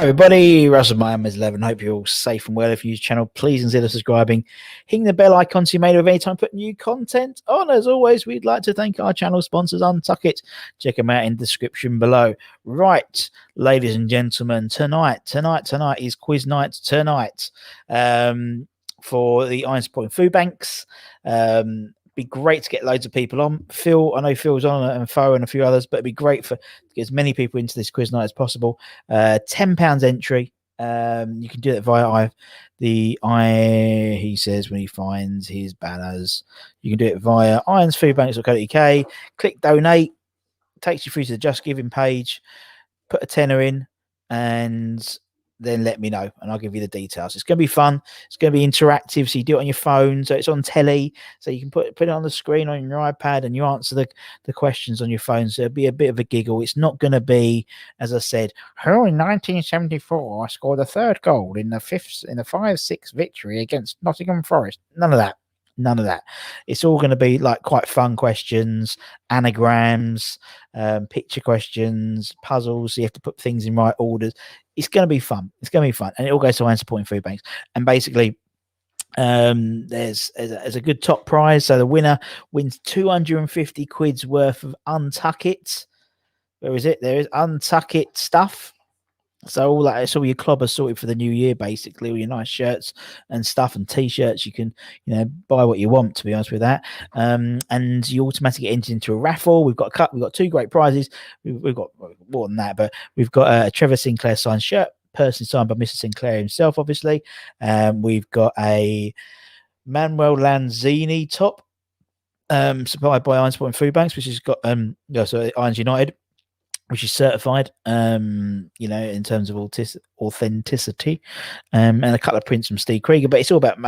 Everybody, Russell, my name is 11. Hope you're all safe and well. If you use the channel, please consider subscribing, hitting the bell icon so you're made of any time putting new content on. As always, we'd like to thank our channel sponsors, Untuck Check them out in the description below. Right, ladies and gentlemen, tonight is quiz night tonight for the Irons Point Food Banks. Be great to get loads of people on. Phil, I know Phil's on, and Fo and a few others, but it'd be great to get as many people into this quiz night as possible. £10 entry. You can do it via he says when he finds his banners. You can do it via ironsfoodbanks.co.uk. Click donate, takes you through to the Just Giving page. Put a tenner in, and then let me know, and I'll give you the details. It's going to be fun. It's going to be interactive, so you do it on your phone, so it's on telly, so you can put it on the screen on your iPad, and you answer the questions on your phone. So it'll be a bit of a giggle. It's not going to be, as I said, who in 1974 scored the third goal in the 5-6 victory against Nottingham Forest. None of that. It's all going to be like quite fun questions, anagrams, picture questions, puzzles. So you have to put things in right orders. It's going to be fun. And it all goes to Irons Point Food Banks. And basically, there's a good top prize. So the winner wins 250 quid's worth of Untuck It. Where is it? There is Untuck It stuff. So all that, it's all your clobber sorted for the new year, basically, all your nice shirts and stuff and t-shirts. You can, buy what you want, to be honest with that. And you automatically get entered into a raffle. We've got two great prizes. We've got more than that, but we've got a Trevor Sinclair signed shirt, personally signed by Mr. Sinclair himself, obviously. We've got a Manuel Lanzini top, supplied by Irons Point Food Banks, which has got Irons United, which is certified, in terms of authenticity, and a couple of prints from Steve Krieger. But it's all about,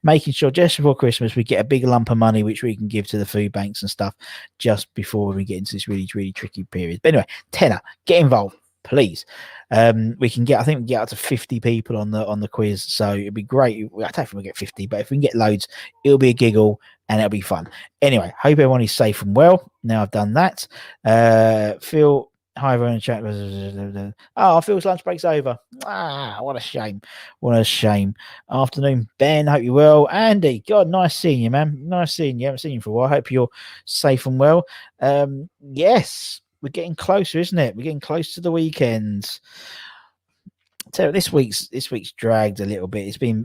making sure just before Christmas we get a big lump of money which we can give to the food banks and stuff just before we get into this really, really tricky period. But anyway, tenner, get involved, please. I think we can get up to 50 people on the quiz, so it'd be great. I don't think we'll get 50, but if we can get loads, it'll be a giggle and it'll be fun. Anyway, hope everyone is safe and well. Now I've done that. Phil, hi everyone in the chat. Oh, Phil's lunch break's over. What a shame. Afternoon, Ben, hope you're well. Andy, God, nice seeing you, man. Nice seeing you. Haven't seen you for a while. Hope you're safe and well. Yes, we're getting closer, isn't it? We're getting close to the weekend. So this week's dragged a little bit. It's been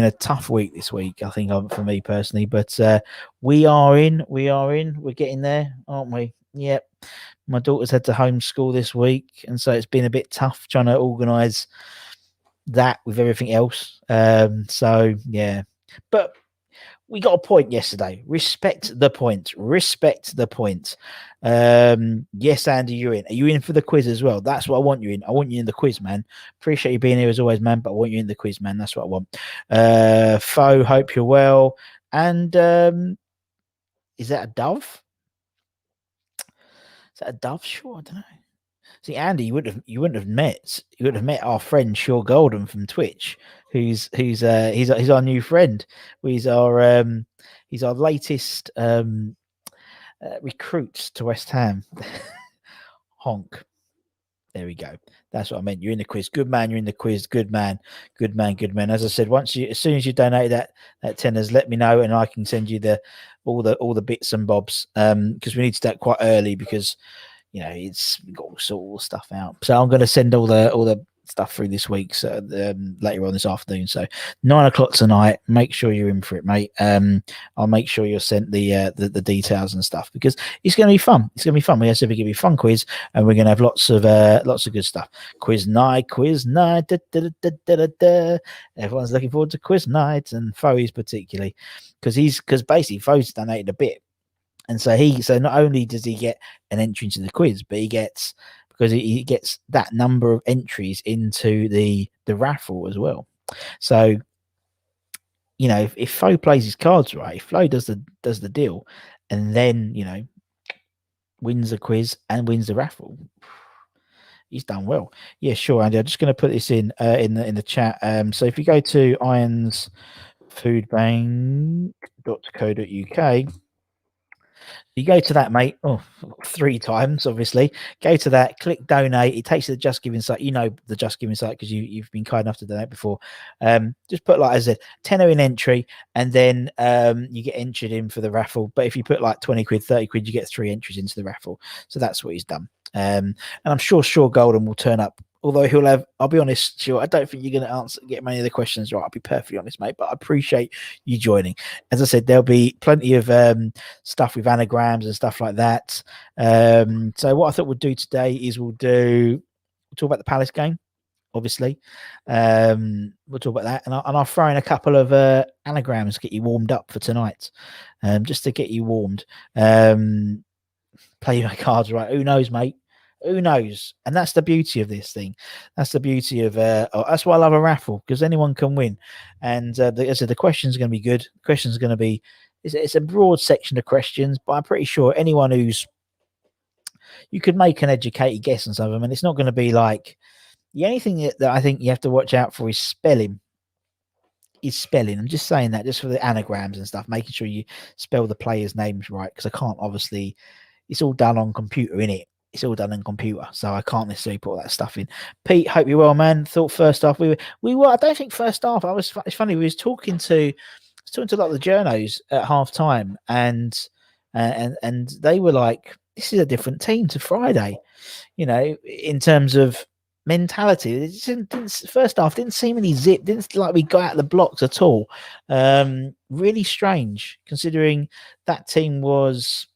a tough week this week, I think, for me personally. But we're getting there, aren't we? Yep. My daughter's had to homeschool this week, and so it's been a bit tough trying to organise that with everything else. So yeah, but we got a point yesterday. Respect the point. Yes, Andy, you're in. Are you in for the quiz as well? That's what I want you in. I want you in the quiz, man. Appreciate you being here as always, man, but I want you in the quiz, man. That's what I want. Fo, hope you're well. And is that a dove? Is that a dove? Sure, I don't know. See, Andy, you wouldn't have met our friend suregolden from Twitch, he's our new friend. He's our latest recruit to West Ham. Honk. There we go. That's what I meant. You're in the quiz. Good man. You're in the quiz. Good man. As I said, as soon as you donate that tenners, let me know, and I can send you all the bits and bobs. Because we need to start quite early because we've got to sort all the stuff out. So I'm going to send all the stuff through this week, so later on this afternoon. So 9 o'clock tonight. Make sure you're in for it, mate. I'll make sure you're sent the details and stuff because it's going to be fun. It's going to be fun. We have to give you a fun quiz, and we're going to have lots of good stuff. Quiz night. Da, da, da, da, da. Everyone's looking forward to quiz night, and Foe's particularly because basically Foe's donated a bit. And so not only does he get an entry into the quiz, but he gets that number of entries into the raffle as well. So, if Flo plays his cards right, if Flo does the deal, and then wins the quiz and wins the raffle, he's done well. Yeah, sure, Andy. I'm just going to put this in the chat. So if you go to ironsfoodbank.co.uk. You go to that, mate. Oh, 3 times, obviously. Go to that, click donate. It takes you to the Just Giving site. You know the Just Giving site because you've been kind enough to donate before. Just put, like I said, tenner in entry, and then you get entered in for the raffle. But if you put like 20 quid, 30 quid, you get 3 entries into the raffle. So that's what he's done. And I'm sure Golden will turn up. Although he'll have, I'll be honest, sure, I don't think you're going to get many of the questions right. I'll be perfectly honest, mate. But I appreciate you joining. As I said, there'll be plenty of stuff with anagrams and stuff like that. So what I thought we'd do today is we'll talk about the Palace game, obviously. We'll talk about that, and I'll throw in a couple of anagrams to get you warmed up for tonight, just to get you warmed. Play my cards right. Who knows, mate? Who knows? And that's the beauty of this thing. That's the beauty of that's why I love a raffle, because anyone can win. And as I said, the questions are going to be good. The questions are going to be, it's a broad section of questions, but I'm pretty sure anyone you could make an educated guess on some of them, and it's not going to be like, the only thing that I think you have to watch out for is spelling. I'm just saying that just for the anagrams and stuff, making sure you spell the players' names right, because I can't obviously, it's all done on computer, innit? It's all done on computer, so I can't necessarily put all that stuff in. Pete, hope you're well, man. Thought first half we were. I don't think first half. It's funny. We was talking to a lot of the journos at half time, and they were like, "This is a different team to Friday," in terms of mentality. First half didn't seem any zip. Didn't like we got out of the blocks at all. Really strange, considering that team was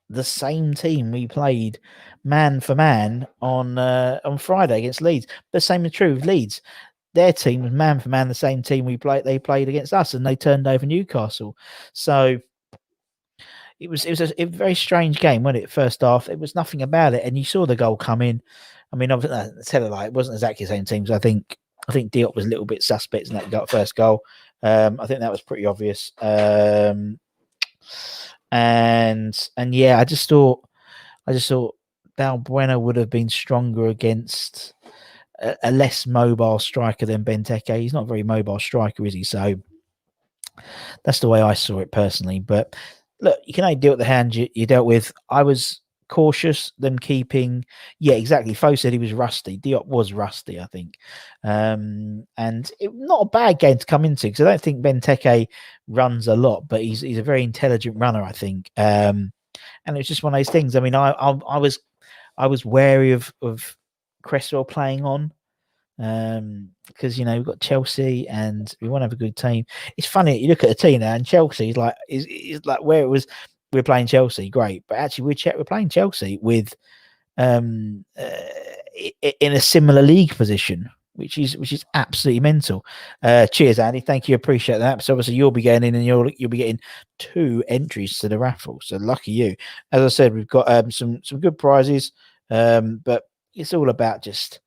the same team we played man for man on Friday against Leeds. The same is true with Leeds. Their team was man for man the same team they played against us, and they turned over Newcastle. So it was a very strange game, wasn't it? First half, it was nothing about it, and you saw the goal come in. I mean, it wasn't exactly the same teams. I think Diop was a little bit suspect in that first goal. I think that was pretty obvious. And yeah, I just thought Balbuena would have been stronger against a less mobile striker than Benteke. He's not a very mobile striker, is he? So that's the way I saw it personally. But look, you can only deal with the hand you dealt with. I was cautious them keeping. Yeah, exactly. Fo said he was rusty. Diop was rusty, I think. And not a bad game to come into, because I don't think Benteke runs a lot, but he's a very intelligent runner, I think. And it was just one of those things. I mean, I was wary of Cresswell playing on, because we've got Chelsea and we want to have a good team. It's funny, you look at the team now, and Chelsea is like where it was. We're playing Chelsea, great, but actually we're playing Chelsea with in a similar league position, which is absolutely mental. Cheers, Andy. Thank you, appreciate that. So obviously you'll be getting in, and you'll be getting 2 entries to the raffle. So lucky you. As I said, we've got some good prizes, but it's all about just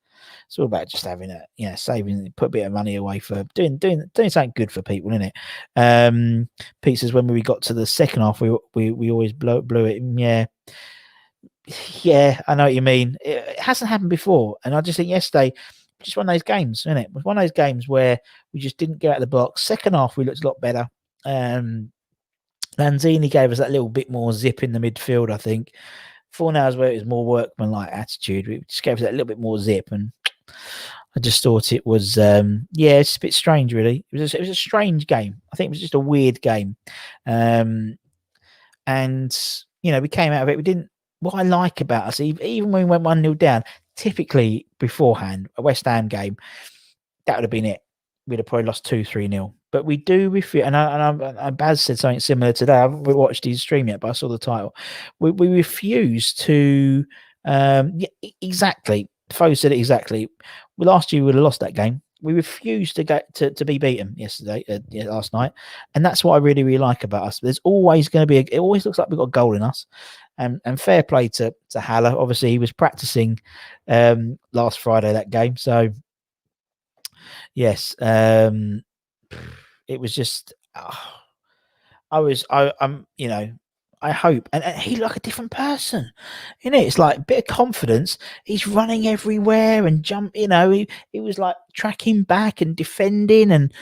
having saving, put a bit of money away for doing something good for people, isn't it? Pete says when we got to the second half, we always blew it. Yeah, I know what you mean. It hasn't happened before, and I just think yesterday, just one of those games, isn't it? It was one of those games where we just didn't get out of the box. Second half, we looked a lot better. Lanzini gave us that little bit more zip in the midfield, I think. 4 hours where it was more workmanlike attitude. We just gave us that little bit more zip, and I just thought it was, it's a bit strange, really. It was a strange game. I think it was just a weird game. And, we came out of it. We didn't, what I like about us, even when we went 1-0 down, typically beforehand, a West Ham game, that would have been it. We'd have probably lost 2-3-0. But we do refuse, and Baz said something similar today. I haven't watched his stream yet, but I saw the title. We refuse to, exactly. Fo said it exactly. Last year we would have lost that game. We refused to be beaten last night, and that's what I really, really like about us. There's always going to be it always looks like we've got a goal in us, and fair play to Haller. Obviously, he was practicing last Friday that game, so yes, it was just. I hope, and he's like a different person, It's like a bit of confidence. He's running everywhere and jump. He was like tracking back and defending, and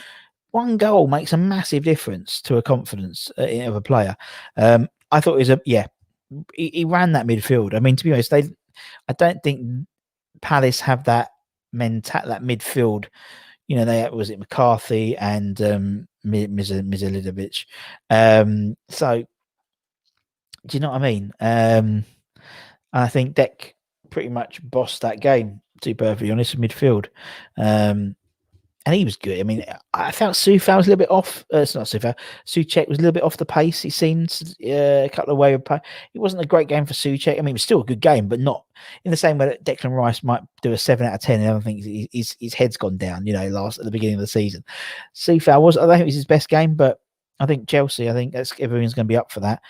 one goal makes a massive difference to a confidence of a player. I thought it was he ran that midfield. I mean, to be honest, I don't think Palace have that that midfield. You know, they was it McCarthy and Mizalidovic. So do you know what I mean? I think Deck pretty much bossed that game, to be perfectly honest, midfield. And he was good. I mean, I felt Soufal was a little bit off. It's not Soufal. Souček was a little bit off the pace. He seemed a couple of wayward. It wasn't a great game for Souček. I mean, it was still a good game, but not in the same way that Declan Rice might do a 7 out of 10. And I don't think his head's gone down. You know, at the beginning of the season, Soufal was. I don't think it was his best game, but I think Chelsea. I think everyone's going to be up for that.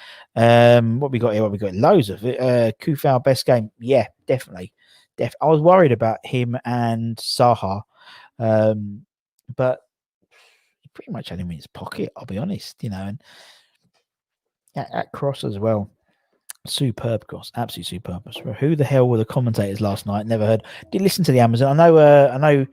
What we got here? What we got? Loads of it. Kufal best game. Yeah, definitely. I was worried about him and Saha. But he pretty much had him in his pocket, I'll be honest, you know, and that cross as well. Superb cross, absolutely superb. Who the hell were the commentators last night? Never heard. Did listen to the Amazon. I know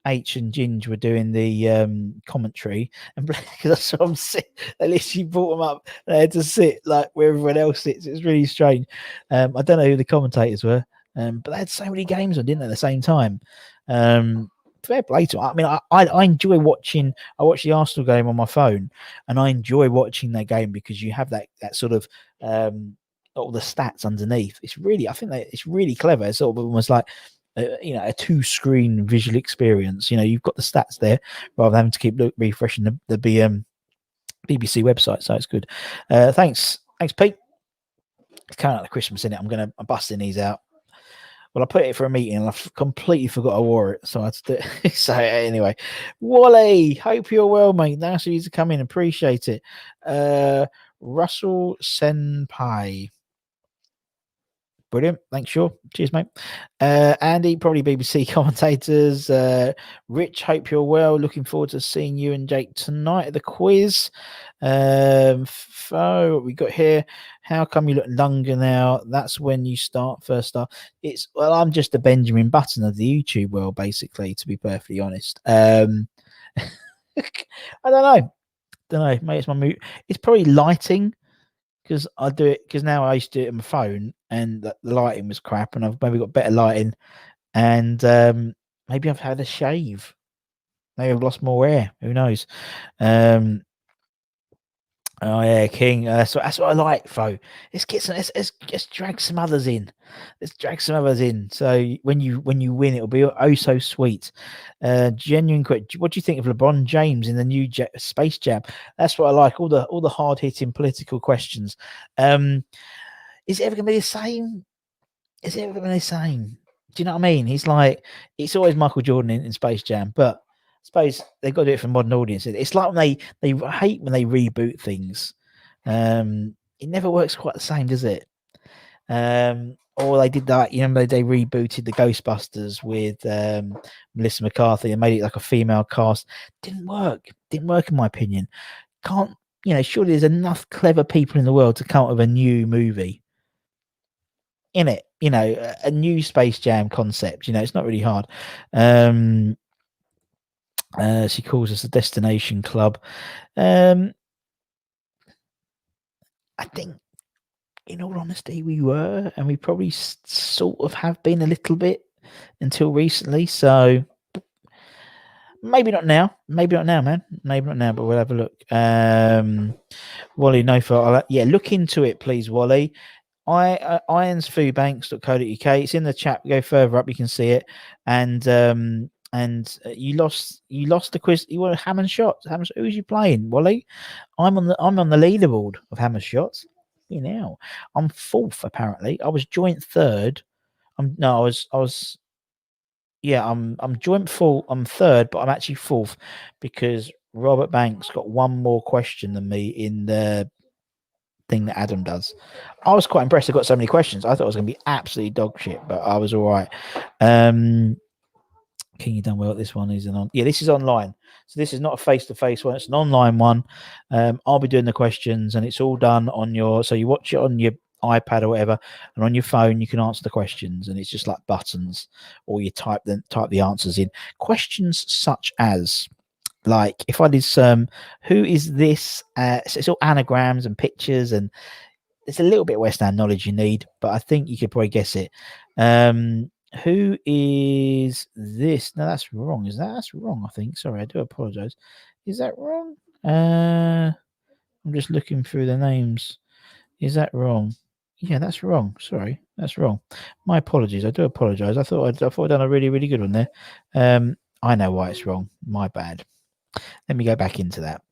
H and Ginge were doing the commentary, and because I saw them sit, they literally brought them up. They had to sit like where everyone else sits. It's really strange. I don't know who the commentators were, but they had so many games on, didn't they, at the same time? Fair play to them. I mean, I enjoy watching. I watch the Arsenal game on my phone, and I enjoy watching that game because you have that sort of all the stats underneath. It's really, I think that it's really clever. It's sort of almost like you know, a 2-screen visual experience. You know, you've got the stats there rather than having to keep refreshing the BBC website. So it's good. Thanks, Pete. It's kind of like Christmas, isn't it? I'm busting these out. Well, I put it for a meeting and I completely forgot I wore it. So I had to do it. So anyway, Wally, hope you're well, mate. Nice of you to come in. Appreciate it. Russel Senpai. Brilliant. Thanks, sure. Cheers, mate. Andy, probably BBC commentators. Rich, hope you're well. Looking forward to seeing you and Jake tonight at the quiz. What we got here? How come you look younger now? That's when you first start. I'm just a Benjamin Button of the YouTube world, basically, to be perfectly honest. I don't know. Maybe it's my mood. It's probably lighting. Because I do it because now I used to do it on my phone and the lighting was crap, and I've maybe got better lighting, and maybe I've had a shave, maybe I've lost more hair. Who knows? Oh yeah, King. So that's what I like, Fo. Let's drag some others in. So when you win, it'll be oh so sweet. Genuine quick. What do you think of LeBron James in the new Space Jam? That's what I like. All the hard hitting political questions. Is it ever going to be the same? Do you know what I mean? He's like, it's always Michael Jordan in Space Jam, but I suppose they've got to do it for modern audiences. It's like when they hate when they reboot things. It never works quite the same, does it? Or they did that, you know, they rebooted the Ghostbusters with Melissa McCarthy and made it like a female cast. Didn't work in my opinion. Surely there's enough clever people in the world to come up with a new movie. In it, you know, a new Space Jam concept. You know, it's not really hard. She calls us a destination club. I think, in all honesty, we were, and we probably sort of have been a little bit until recently. So maybe not now, man. Maybe not now, but we'll have a look. Wally, no fault. Yeah, look into it, please, Wally. ironsfoodbanks.co.uk. It's in the chat. Go further up, you can see it. And you lost the quiz. You want Hammer Shots. Who's you playing, Wally? I'm on the leaderboard of Hammer Shots. You know, I'm fourth apparently. I was joint third. I'm joint full. I'm third, but I'm actually fourth because Robert Banks got one more question than me in the thing that Adam does. I was quite impressed. I got so many questions. I thought it was going to be absolutely dog shit, but I was all right. King, you done well. This one is this is online. So this is not a face-to-face one. It's an online one. I'll be doing the questions, and it's all done on so you watch it on your iPad or whatever, and on your phone you can answer the questions, and it's just like buttons, or you type the answers in. Questions such as, like, if I did who is this? So it's all anagrams and pictures, and It's a little bit West Ham knowledge you need, but I think you could probably guess it. Who is this? No, that's wrong. Is that? That's wrong, I think. Sorry, I do apologise. Is that wrong? I'm just looking through the names. Is that wrong? Yeah, that's wrong. Sorry, that's wrong. My apologies. I do apologise. I thought I'd done a really, really good one there. I know why it's wrong. My bad. Let me go back into that.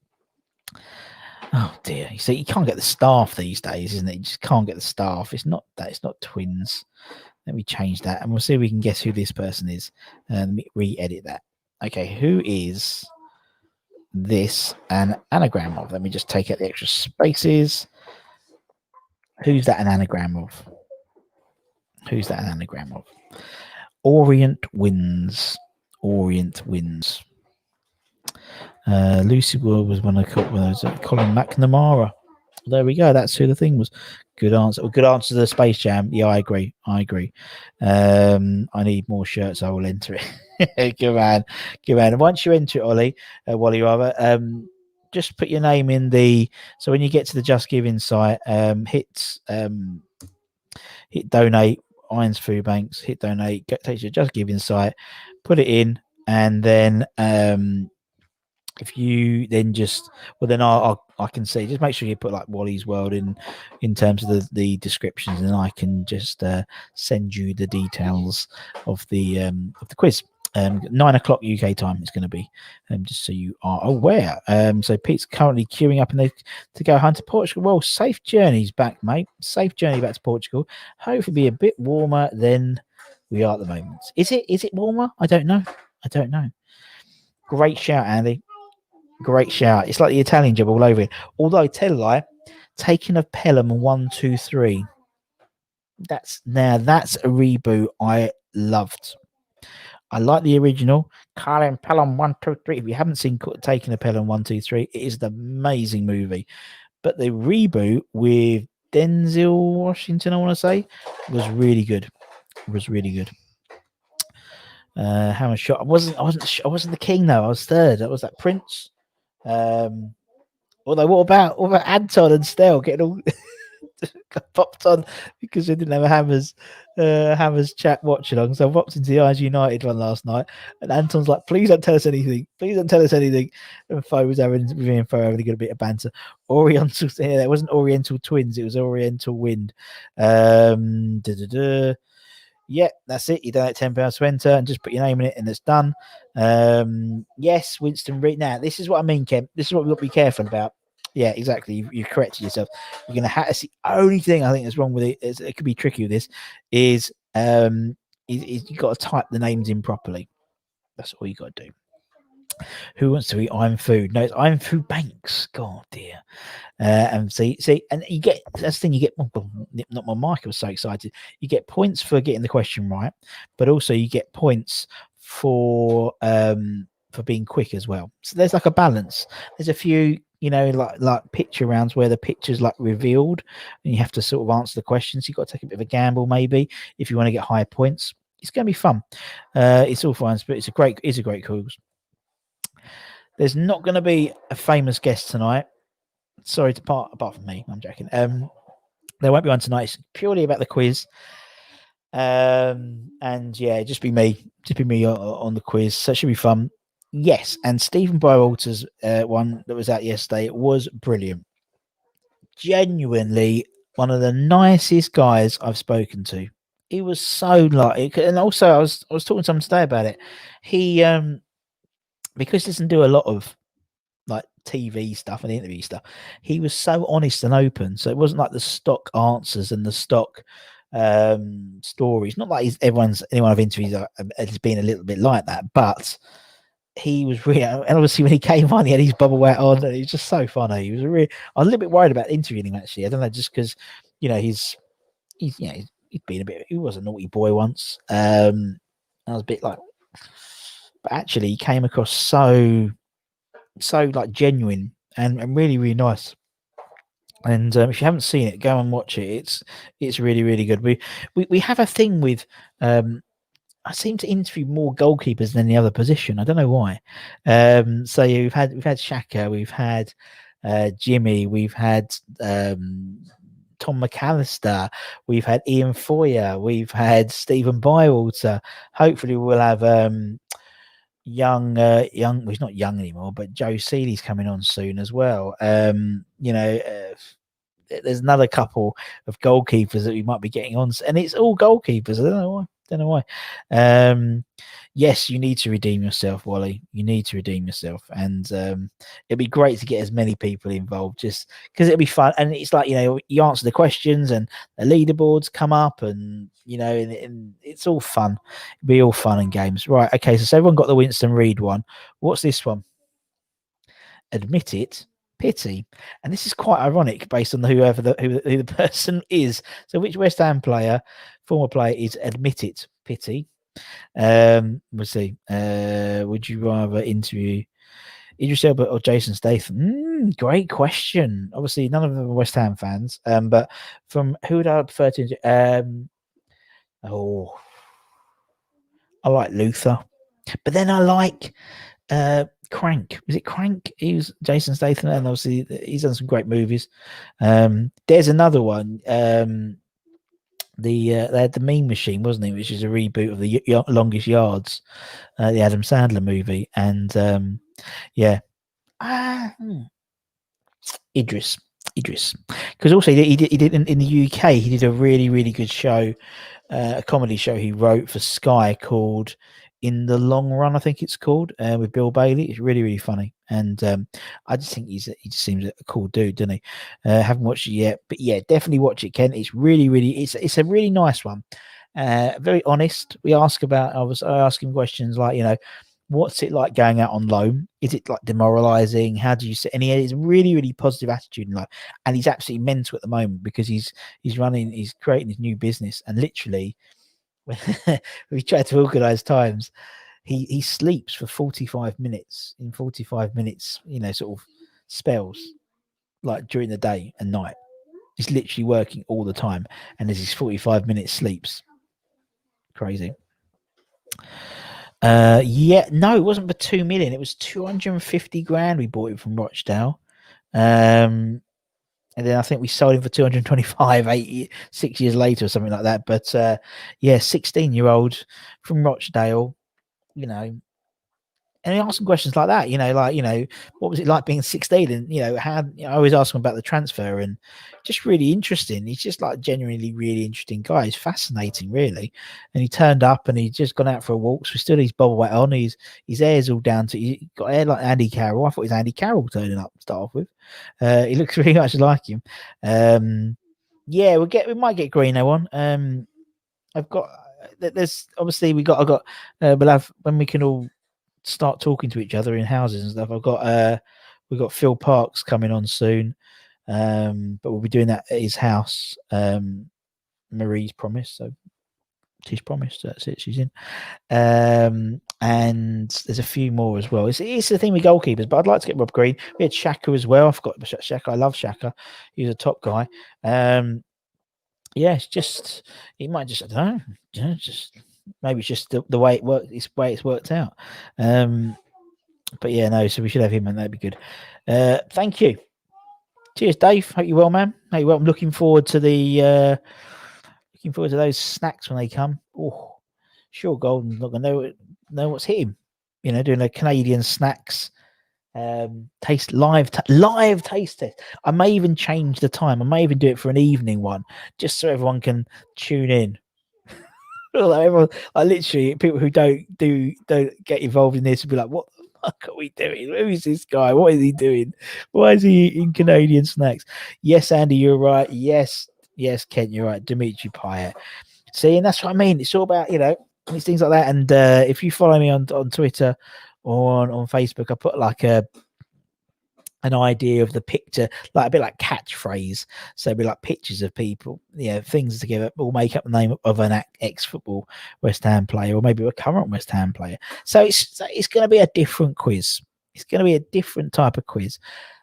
Oh dear. You see, you can't get the staff these days, isn't it? You just can't get the staff. It's not that. It's not twins. Let me change that, and we'll see if we can guess who this person is. Let me re-edit that. Okay, who is this an anagram of? Let me just take out the extra spaces. Who's that an anagram of? Who's that an anagram of? Orient wins. Orient wins. Lucy World was one of those. Colin McNamara. There we go. That's who the thing was. Good answer. Good answer to the Space Jam. Yeah, I agree. I need more shirts. I will enter it. Good man. And once you enter it, Ollie, Wally rather, just put your name in the. So when you get to the Just Giving site, hit donate. Irons Food Banks. Hit donate. Takes you to Just Giving site. Put it in, and then if you then just then I can see, just make sure you put like Wally's World in terms of the descriptions, and I can just send you the details of the quiz. 9 o'clock UK time is going to be, just so you are aware. So Pete's currently queuing up to go home to Portugal. Well, safe journeys back, mate. Safe journey back to Portugal. Hopefully be a bit warmer than we are at the moment. Is it warmer? I don't know. Great shout, Andy. Great shout. It's like the Italian job all over it. Although, tell a lie, Taking of Pelham 1, 2, 3. That's a reboot I loved. I like the original. Taking Pelham 1, 2, 3. If you haven't seen Taking of Pelham 1, 2, 3, it is an amazing movie. But the reboot with Denzel Washington, I want to say, was really good. How much shot? I wasn't the king though. I was third. That was that Prince. Although what about Anton and Stell getting all got popped on because they didn't have a Hammers chat watch along? So I popped into the Eyes United one last night, and Anton's like, "Please don't tell us anything. And Fo was having a good bit of banter. Oriental, yeah, that wasn't Oriental Twins. It was Oriental Wind. Yeah, that's it. You donate £10 to enter and just put your name in it, and it's done. Yes, Winston Reed. Now, this is what I mean, Ken. This is what we've got to be careful about. Yeah, exactly. You corrected yourself. You're going to have. It's the only thing I think that's wrong with it. It could be tricky with this. Is you got to type the names in properly. That's all you got to do. Who wants to eat Iron Food? No, it's Iron Food Banks. God dear. And see, and you get, that's the thing, you get, not my mic, I was so excited. You get points for getting the question right, but also you get points for being quick as well. So there's like a balance. There's a few, like picture rounds where the picture's like revealed and you have to sort of answer the questions. You've got to take a bit of a gamble maybe if you want to get higher points. It's going to be fun. It's all fun, but it's a great cause. There's not going to be a famous guest tonight. Sorry to apart from me. I'm joking. There won't be one tonight. It's purely about the quiz. And yeah, just be me on the quiz. So it should be fun. Yes, and Stephen Bywater's one that was out yesterday was brilliant. Genuinely one of the nicest guys I've spoken to. He was so like, and also I was talking to someone today about it. He because he doesn't do a lot of like TV stuff and interview stuff, he was so honest and open. So it wasn't like the stock answers and the stock stories. Not like anyone I've interviewed has been a little bit like that, but he was really, and obviously when he came on, he had his bubble wet on, and he was just so funny. He was I was a little bit worried about interviewing him actually. I don't know, just because he's been a bit. He was a naughty boy once. I was a bit like, but actually he came across so like genuine and really, really nice. And if you haven't seen it, go and watch it. It's really, really good. We have a thing with I seem to interview more goalkeepers than any other position. I don't know why. So we've had Shaka, we've had Jimmy, we've had Tom McAllister, we've had Ian Foyer, we've had Stephen Bywater. Hopefully we'll have young well, he's not young anymore, but Joe Seeley's coming on soon as well. There's another couple of goalkeepers that we might be getting on, and it's all goalkeepers. I don't know why. Yes, you need to redeem yourself, Wally. You need to redeem yourself, and it'd be great to get as many people involved, just because it'll be fun. And it's like, you answer the questions, and the leaderboards come up, and and it's all fun. It'll be all fun and games, right? Okay, so everyone got the Winston Reid one. What's this one? Admit it. Pity, and this is quite ironic based on who the person is. So, which West Ham former player, is Admit it? Pity. We'll see. Would you rather interview Idris Elba or Jason Statham? Great question. Obviously, none of them are West Ham fans. But from who would I prefer to interview? I like Luther, but then I like Crank. Was it Crank? He was Jason Statham, and obviously he's done some great movies. There's another one. They had the Mean Machine, wasn't it? Which is a reboot of the Longest Yards, the Adam Sandler movie, and Idris, because also he did in the UK. He did a really, really good show, a comedy show he wrote for Sky called In the Long Run, I think it's called, with Bill Bailey. It's really, really funny, and I just think he just seems a cool dude, doesn't he? Haven't watched it yet, but yeah, definitely watch it, Ken. It's really, really, it's a really nice one. Very honest. I was asking questions like, what's it like going out on loan? Is it like demoralizing? How do you see? And he has a really, really positive attitude in life, and he's absolutely mental at the moment because he's creating his new business, and literally, we tried to organize times. He sleeps for 45 minutes. In 45 minutes, sort of spells, like during the day and night. He's literally working all the time, and there's his 45-minute sleeps. Crazy. No, it wasn't for 2 million. It was 250 grand. We bought it from Rochdale. And then I think we sold him for 225 6 years later or something like that. But 16-year-old from Rochdale, and he asked some questions like that, what was it like being 16? And, how, I always ask him about the transfer, and just really interesting. He's just like genuinely really interesting guy. He's fascinating, really. And he turned up and he'd just gone out for a walk. So he still his bobble hat on. His hair's all down to, he got hair like Andy Carroll. I thought it was Andy Carroll turning up to start off with. He looks really much like him. We might get Greeno on. I've got, there's obviously we'll have, when we can all start talking to each other in houses and stuff. We've got Phil Parks coming on soon, but we'll be doing that at his house. Marie's promised, so she's promised. That's it. She's in. And there's a few more as well. It's the thing with goalkeepers, but I'd like to get Rob Green. We had Shaka as well. I forgot Shaka. I love Shaka. He's a top guy. It's just, it might just, I don't know, maybe it's just the way it works. It's the way it's worked out. But yeah, no. So we should have him, and that'd be good. Thank you. Cheers, Dave. Hope you're well, man. Hope you're well. I'm looking forward to those snacks when they come. Oh, sure, Golden's not gonna know what's hit him. Doing a Canadian snacks taste live taste test. I may even change the time. I may even do it for an evening one, just so everyone can tune in. Everyone, literally, people who don't get involved in this will be like, what the fuck are we doing? Who is this guy? What is he doing? Why is he eating Canadian snacks? Yes, Andy, you're right. Yes, Kent, you're right. Dimitri Payet. See, and that's what I mean. It's all about, these things like that. And if you follow me on Twitter or on Facebook, I put like an idea of the picture, like a bit like catchphrase. So it'd be like pictures of people, things together will make up the name of an ex-football West Ham player, or maybe a current West Ham player. So it's going to be a different quiz. It's going to be a different type of quiz.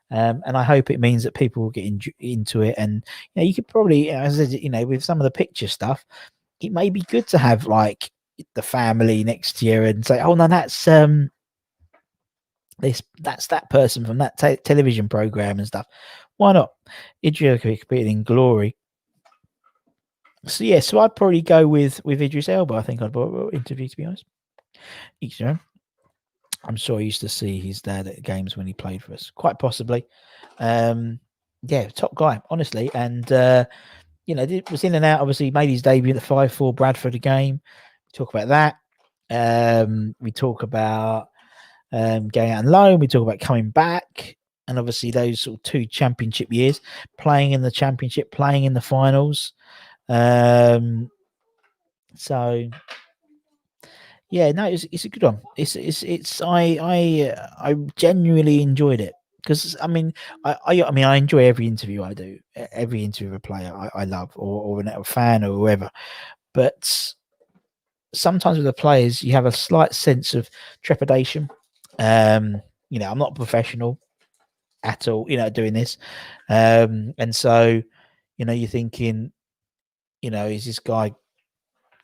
And I hope it means that people will get into it. And you could probably, as I said, with some of the picture stuff, it may be good to have like the family next to you and say, oh no, that's that person from that television program and stuff. Why not? Idris competed in Glory. So I'd probably go with Idris Elba. I think I'd interview, to be honest. Each year. I'm sure I used to see his dad at games when he played for us, quite possibly. Yeah, top guy, honestly. And was in and out. Obviously, made his debut at the 5-4 Bradford game. We talk about that. We talk about going out on loan. We talk about coming back, and obviously those sort of 2 championship years, playing in the championship, playing in the finals. So yeah, no, it's a good one. I genuinely enjoyed it because I mean I enjoy every interview I do, every interview of a player I love or a fan or whoever, but sometimes with the players you have a slight sense of trepidation. I'm not a professional at all, doing this, and so you're thinking, is this guy?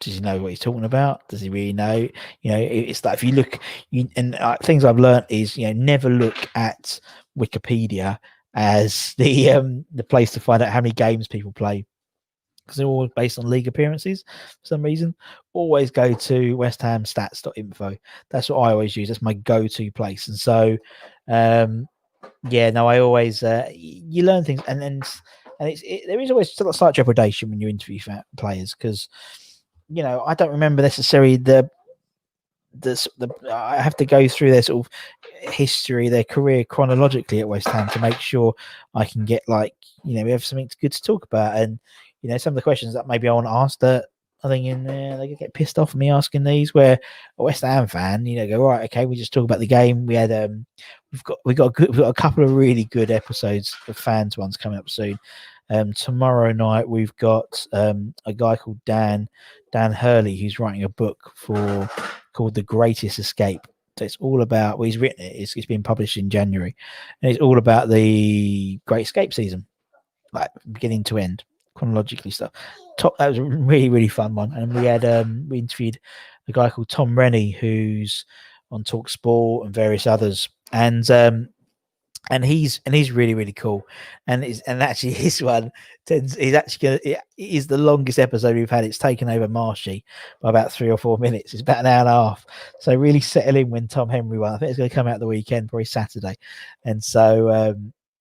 Does he know what he's talking about? Does he really know? It's like if you look, things I've learned is never look at Wikipedia as the place to find out how many games people play, because they're all based on league appearances for some reason. Always go to West Ham stats.info. That's what I always use. That's my go-to place. And so, I always you learn things, and there is always still a slight trepidation when you interview players because. I don't remember necessarily the I have to go through their sort of history, their career chronologically at West Ham to make sure I can get we have something good to talk about. And some of the questions that maybe I want to ask that I think they get pissed off at me asking these. Where a West Ham fan, go right, okay, we just talk about the game. We had we've got a couple of really good episodes of fans ones coming up soon. Tomorrow night we've got a guy called Dan Hurley who's writing a book called The Greatest Escape. So it's all about, he's written it, it's been published in January, and it's all about the Great Escape season, like beginning to end, chronologically stuff. That was a really, really fun one. And we interviewed a guy called Tom Rennie who's on Talk Sport and various others. And he's really, really cool. And actually his one is the longest episode we've had. It's taken over Marshy by about 3 or 4 minutes. It's about an hour and a half. So really settle in when Tom Henry won. I think it's going to come out the weekend, probably Saturday. And so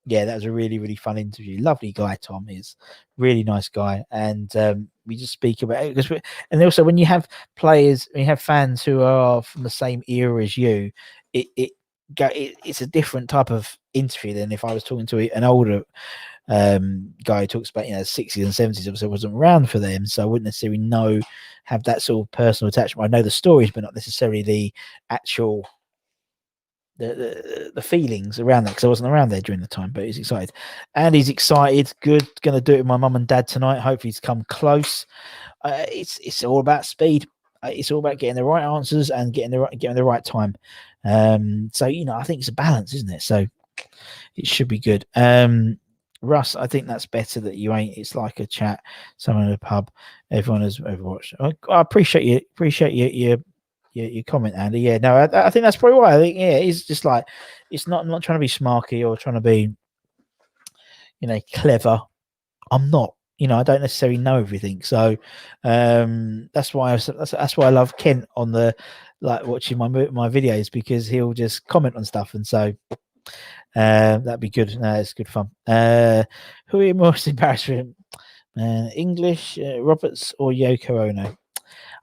that was a really, really fun interview. Lovely guy, Tom is really nice guy. And we just speak about it and also when you have players, when you have fans who are from the same era as you, it's a different type of interview than if I was talking to an older guy who talks about 60s and 70s. Obviously I wasn't around for them, so I wouldn't necessarily have that sort of personal attachment. I know the stories, but not necessarily the actual the feelings around that, because I wasn't around there during the time. But he's excited, good. Gonna do it with my mum and dad tonight. Hopefully he's come close. It's all about speed. It's all about getting the right answers and getting the right time. So I think it's a balance, isn't it? So it should be good. Russ, I think that's better that you ain't. It's like a chat, someone in a pub. Everyone has watched. I appreciate your comment, Andy. Yeah, no, I think that's probably why. I think it's just like I'm not trying to be smarky or trying to be, clever. I'm not. I don't necessarily know everything, so that's why I love Kent on the watching my videos, because he'll just comment on stuff, and so that'd be good. No, it's good fun. Who are you most embarrassed with? English, Roberts, or Yoko Ono?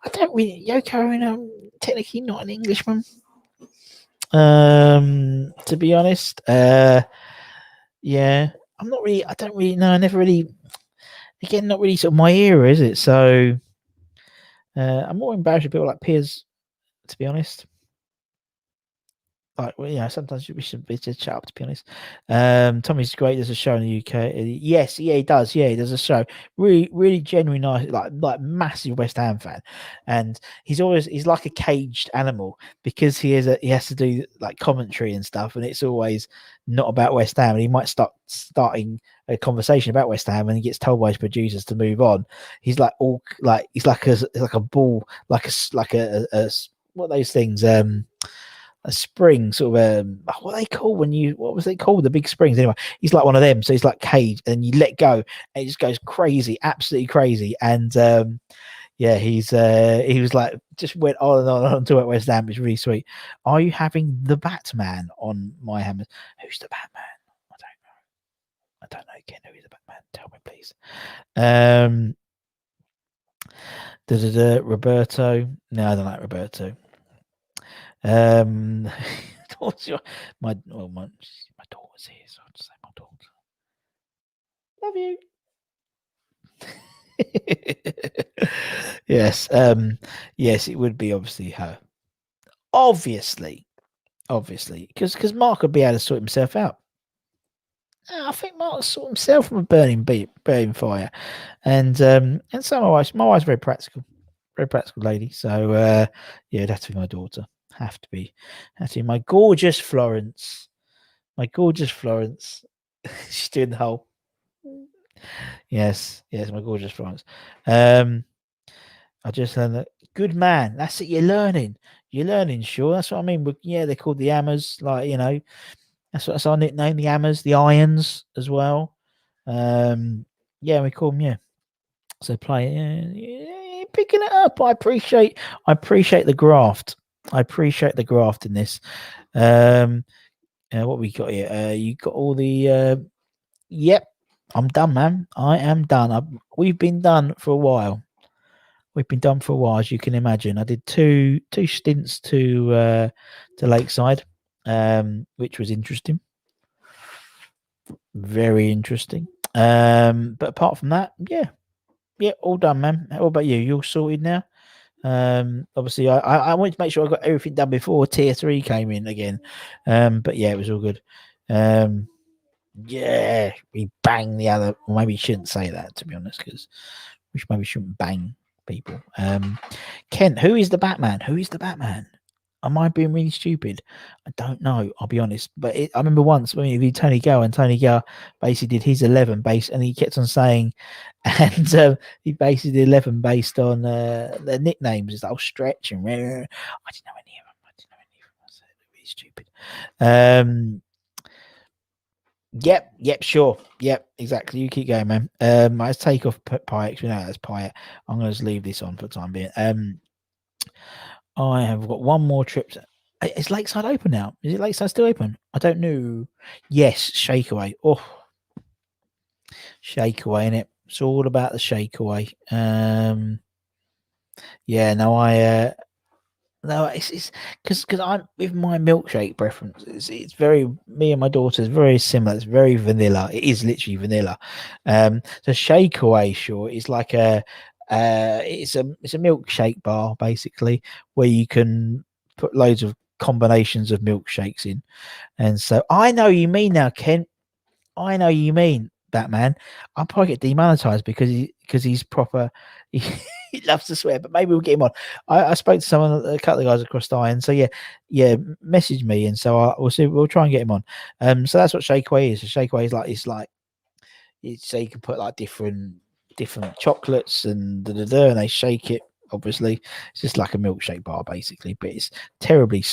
I don't really. Yoko Ono, technically not an Englishman. To be honest, yeah, I'm not really. I don't really know. I never really. Again, not really sort of my era, is it? So I'm more embarrassed with people like Piers, to be honest. Sometimes we should be chat up, to be honest. Tommy's great. There's a show in the UK. Yes, yeah, he does. Yeah, there's a show. Really, really genuinely nice, like massive West Ham fan, and he's like a caged animal, because he has to do like commentary and stuff, and it's always not about West Ham. And he might starting a conversation about West Ham, and he gets told by his producers to move on. He's like he's like a ball, like a what are those things? a spring sort of what are they called what was they called, the big springs anyway. He's like one of them, so he's like caged and you let go and it just goes crazy, absolutely crazy. And yeah, he was like just went on and on to at West Ham. It's really sweet. Are you having the Batman on my hammers? Who's the Batman? I don't know. Ken, who is the Batman? Tell me, please. Roberto. No, I don't like Roberto. What's your my daughter's here, so I'll just say my daughter. Love you. Yes. Yes, it would be obviously her. Obviously, because Mark would be able to sort himself out. I think Mark saw himself from a burning fire, and so my wife's very practical lady. So yeah, it'd have to be my daughter. Have to be my gorgeous Florence. She's doing the whole. Yes, my gorgeous Florence. I just learned that. Good man. That's it. You're learning, sure. That's what I mean. But yeah, they're called the Hammers. Like, that's our nickname. The Hammers, the Irons as well. Yeah, we call them. Yeah. So play. Yeah, picking it up. I appreciate the graft. I appreciate the graft in this. What we got here? You got all the. Yep, I'm done, man. I am done. We've been done for a while. As you can imagine. I did two stints to Lakeside, which was interesting, very interesting. But apart from that, yeah, all done, man. What about you? You're sorted now. Obviously, I wanted to make sure I got everything done before Tier 3 came in again. But yeah, it was all good. Yeah, we banged the other. Well, maybe you shouldn't say that, to be honest, because we maybe shouldn't bang people. Kent, who is the Batman? Am I being really stupid? I don't know. I'll be honest. But I remember once when we did Tony Gale, and Tony Gale basically did his 11 base, and he kept on saying, and he basically did 11 based on their nicknames. It's like Stretch and I didn't know any of them. I said really stupid. Yep, sure. Yep, exactly. You keep going, man. Let's take off Pyatt. You know that's Pyatt. I'm going to just leave this on for the time being. I have got one more trip. Is Lakeside open now? Is it Lakeside still open? I don't know. Yes, Shakeaway. Oh, Shakeaway, innit? It's all about the Shakeaway. Yeah, no, it's because I'm with my milkshake preference. It's very me and my daughter's very similar. It's very vanilla. It is literally vanilla. So Shakeaway, sure, is like it's a milkshake bar basically where you can put loads of combinations of milkshakes in. And so I know you mean now, Kent. I know you mean Batman. I'll probably get demonetized because he's proper. He loves to swear, but maybe we'll get him on. I spoke to a couple of guys across the iron. So yeah, message me, and so we'll see. We'll try and get him on. So that's what Shakeaway is. So Shakeaway is like so you can put like different chocolates and and they shake it. Obviously, it's just like a milkshake bar basically, but it's terribly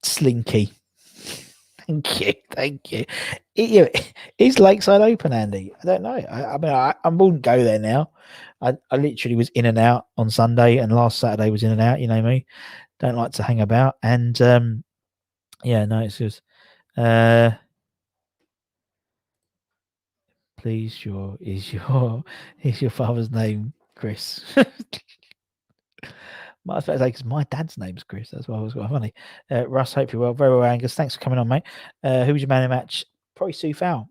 slinky. Thank you. Is Lakeside open, Andy? I don't know. I mean, I wouldn't go there now. I literally was in and out on Sunday, and last Saturday was in and out. You know me, don't like to hang about. And yeah, no, it's just please, is your father's name Chris? I was about to say because my dad's name's Chris. That's why it was quite funny. Russ, hope you're well. Very well, Angus. Thanks for coming on, mate. Who was your man in the match? Probably Sue Fowl.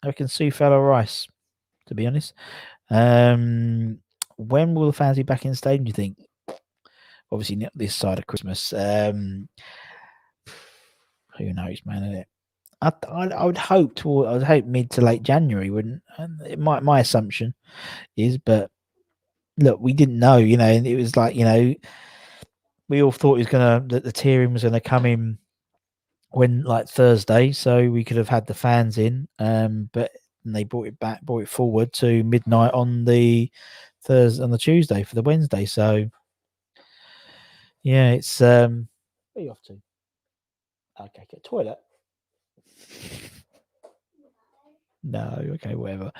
I reckon Sue Fowl or Rice, to be honest. When will the fans be back in the stadium, do you think? Obviously, not this side of Christmas. Who knows, man? Isn't it? I would hope mid to late January, wouldn't? My assumption is, but look, we didn't know, and it was like, we all thought that the tiering was gonna come in when like Thursday, so we could have had the fans in, but they brought it forward to midnight on the Tuesday for the Wednesday. So Yeah, it's where are you off to? Okay, get toilet. No, okay, whatever.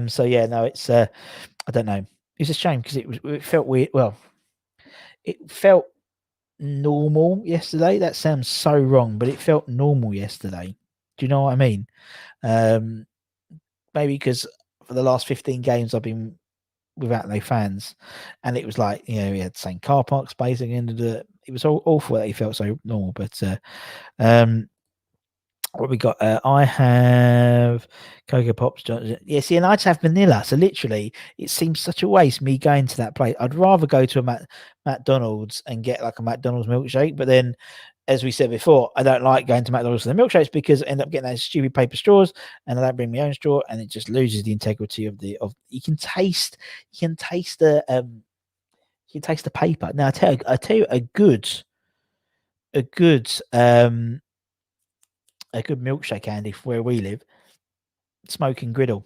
So yeah, no, it's I don't know. It's a shame because it felt weird. Well, it felt normal yesterday. That sounds so wrong, but it felt normal yesterday. Do you know what I mean? Um, Maybe because for the last 15 games I've been without no fans, and it was like we had the same car park space again. It was all awful that he felt so normal, but um, what we got? I have Cocoa Pops. Yeah, see, and I'd have vanilla. So literally, it seems such a waste me going to that place. I'd rather go to a McDonald's and get like a McDonald's milkshake. But then, as we said before, I don't like going to McDonald's for the milkshakes because I end up getting those stupid paper straws, and I don't bring my own straw, and it just loses the integrity of the of. You can taste the you can taste the paper. Now I tell you a good um a good milkshake, Andy, for where we live. Smoking Griddle.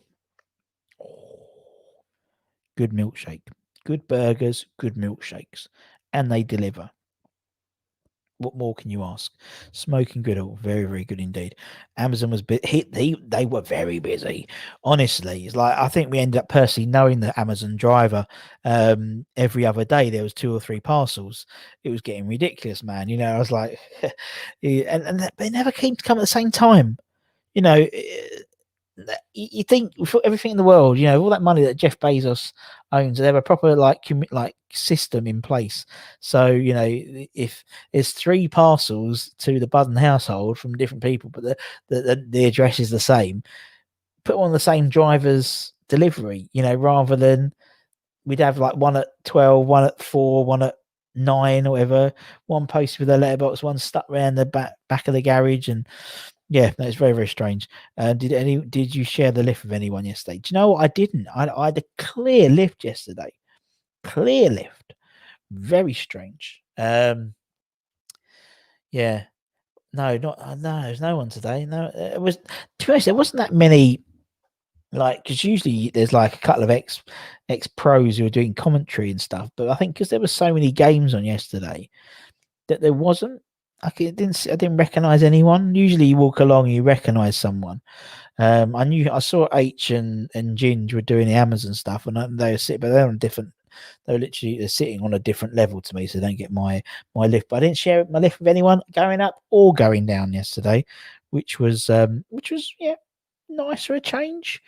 Good milkshake. Good burgers, good milkshakes. And they deliver. What more can you ask? Smoking Griddle, very, very good indeed. Amazon was they were very busy. Honestly, it's like I think we ended up personally knowing the Amazon driver. Every other day there was 2 or 3 parcels. It was getting ridiculous, man. I was like, and they never came to come at the same time. You know, you think for everything in the world, all that money that Jeff Bezos owns, they have a proper like system in place. So if there's 3 parcels to the Budden household from different people, but the address is the same, put them on the same driver's delivery. Rather than we'd have like one at 12, one at 4, one at 9 or whatever, one posted with a letterbox, one stuck around the back of the garage. And yeah, that's very, very strange. Did you share the lift with anyone yesterday? Do you know what? I didn't. I had a clear lift yesterday. Clear lift. Very strange. Yeah. No, not no. There's no one today. No, it was. To be honest, there wasn't that many. Like, because usually there's like a couple of ex pros who are doing commentary and stuff. But I think because there were so many games on yesterday, that there wasn't. I didn't recognize anyone. Usually you walk along and you recognize someone. I saw H and Ginge were doing the Amazon stuff, and they were sitting, but they're on different. They're sitting on a different level to me, so they don't get my lift. But I didn't share my lift with anyone going up or going down yesterday, which was yeah, nice for a change.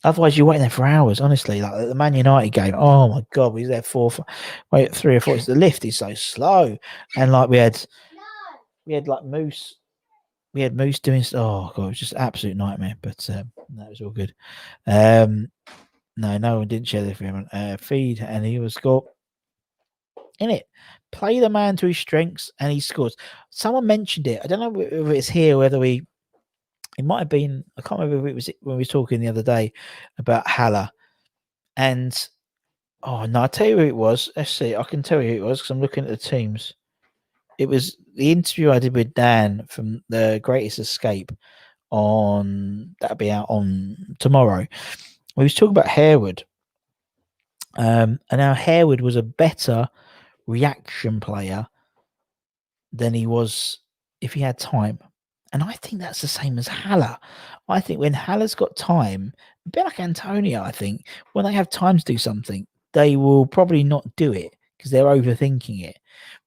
Otherwise, you're waiting there for hours. Honestly, like the Man United game. Oh my god, we was there 3 or 4. The lift is so slow, and like we had like Moose. We had Moose doing. Oh god, it was just absolute nightmare. But that was all good. No one didn't share the feed, and he was scored in it. Play the man to his strengths, and he scores. Someone mentioned it. I don't know whether it's here, whether we. It might have been. I can't remember if it was when we were talking the other day about Haller. And oh no, I'll tell you who it was. Let's see. I can tell you who it was because I'm looking at the teams. It was the interview I did with Dan from The Greatest Escape. That'll be out on tomorrow. We was talking about Harewood. And now Harewood was a better reaction player than he was if he had time. And I think that's the same as Haller. I think when Haller's got time, a bit like Antonio, I think when they have time to do something, they will probably not do it because they're overthinking it.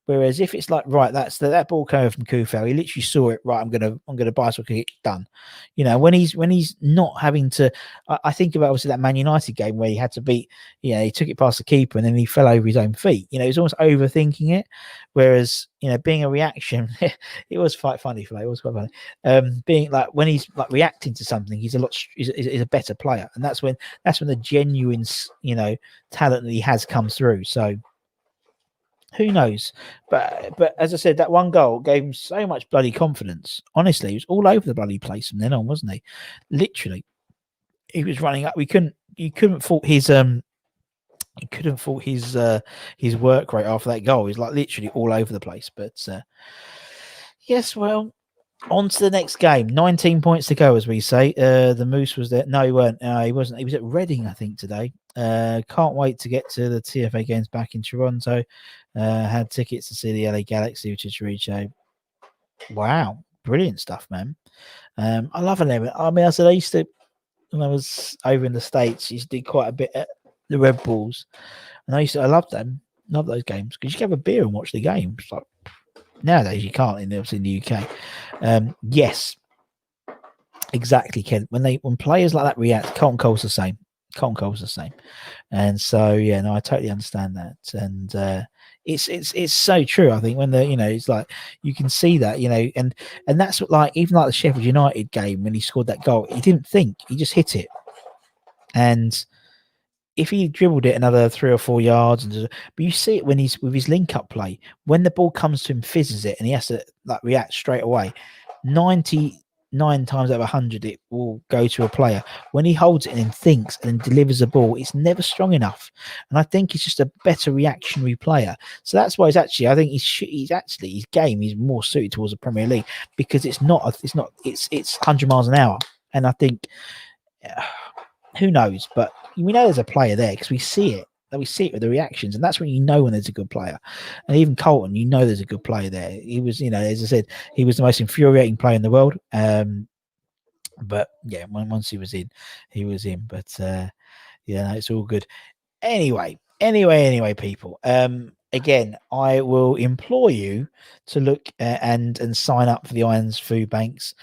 Whereas if it's like, right, that ball came from Kufel, he literally saw it, right, I'm gonna bicycle kick, done. When he's not having to, I think about obviously that Man United game where he had to beat, he took it past the keeper and then he fell over his own feet. He's almost overthinking it. Whereas, being a reaction, it was quite funny for me. It was quite funny. Being like when he's like reacting to something, he's a better player, and that's when the genuine, talent that he has comes through. So who knows? But as I said, that one goal gave him so much bloody confidence. Honestly, he was all over the bloody place from then on, wasn't he? Literally, he was running up. You couldn't fault his work rate after that goal. He's like literally all over the place. But yes, well, On to the next game. 19 points to go, as we say. The Moose was there. No, he weren't. He wasn't. He was at Reading, I think, today. Can't wait to get to the TFA games back in Toronto. Had tickets to see the LA Galaxy, which is Richo. Wow, brilliant stuff, man. I love them. I mean, I said I used to, when I was over in the States, used to do quite a bit at the Red Bulls. And I loved them. Love those games because you can have a beer and watch the games. Like, nowadays, you can't, obviously in the UK. Yes, exactly, Ken. When players like that react, Colton Cole's the same. Colton Cole's the same. And so, yeah, no, I totally understand that. And it's so true. I think when it's like you can see that, and that's what, like, even like the Sheffield United game when he scored that goal, he didn't think, he just hit it. And if he dribbled it another 3 or 4 yards, but you see it when he's with his link-up play, when the ball comes to him, fizzes it, and he has to like react straight away. 99 times out of 100, it will go to a player. When he holds it and then thinks and then delivers a ball, it's never strong enough. And I think he's just a better reactionary player. So that's why I think his game is more suited towards the Premier League because it's 100 miles an hour. And I think, who knows, but we know there's a player there because we see it. We see it with the reactions, and that's when you know when there's a good player. And even Colton, there's a good player there. He was, as I said, he was the most infuriating player in the world. But yeah, once he was in, he was in. But yeah, no, it's all good. Anyway, people. Again, I will implore you to look and sign up for the Irons Food Banks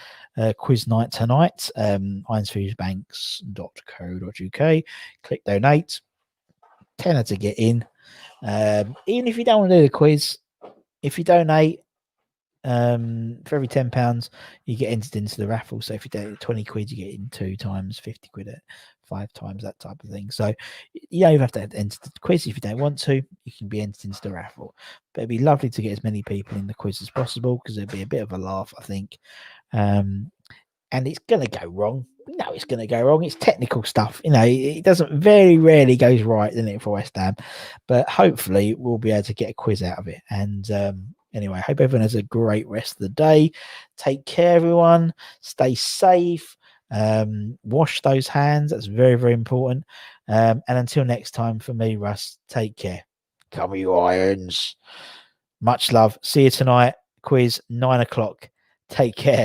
quiz night tonight. ironsfoodbanks.co.uk. Click donate. Tenner to get in. Even if you don't want to do the quiz, if you donate, for every £10 you get entered into the raffle. So if you donate 20 quid, you get in 2 times, 50 quid at 5 times, that type of thing. So you have to enter the quiz. If you don't want to, you can be entered into the raffle. But it'd be lovely to get as many people in the quiz as possible because it'd be a bit of a laugh, I think. And it's going to go wrong. No, it's going to go wrong. It's technical stuff. It doesn't, very rarely goes right, doesn't it, for West Ham? But hopefully we'll be able to get a quiz out of it. And anyway, I hope everyone has a great rest of the day. Take care, everyone. Stay safe. Wash those hands. That's very, very important. And until next time, for me, Russ, take care. Come you Irons. Much love. See you tonight. Quiz 9 o'clock. Take care.